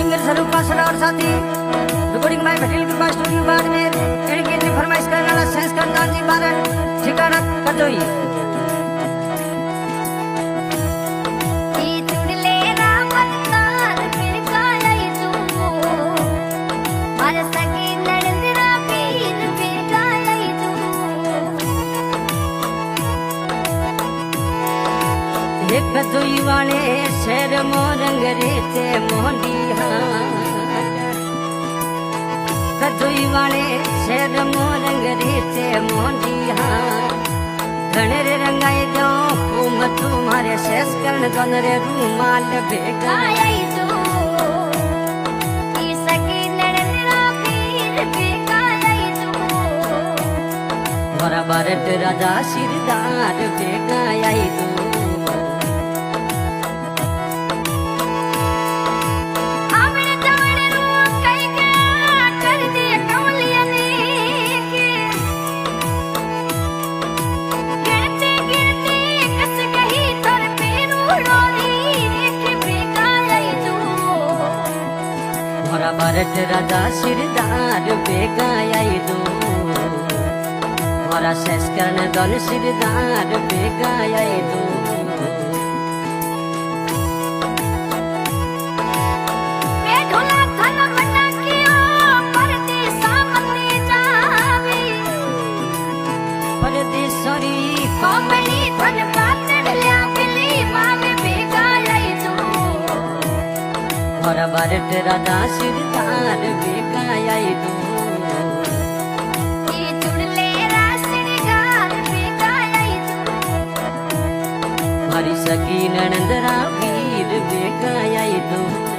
singer स्वरूप पासरा और साथी रिकॉर्डिंग बाय पटेल कृपा स्टूडियो बाड़मेर इनकी इतनी फरमाइश करने वाला संस्कार दान जी बारन ठिकाना कटोई कदोई वाले शेर मोरंग रेते मोंडिया कदोई वाले शेर मोरंग रेते मोंडिया घने रे रंगाई दो तुम तुम्हारे शेष कर्ण दोन रे रूमाल भेगा बराबर राजा सिरदार भेगा आई तू भरत राजा सिरदार बेगा आई दो मोरा शेष कर्ण दोन सिरदार बेगा आई दो परदेशरी कोमली धन पातड़ ल्या बिली मावे बेगा आई दो मोरा भरत राजा सिरदार बेगा आई दो हरी सकी नंदरा वीर बेगा आई दो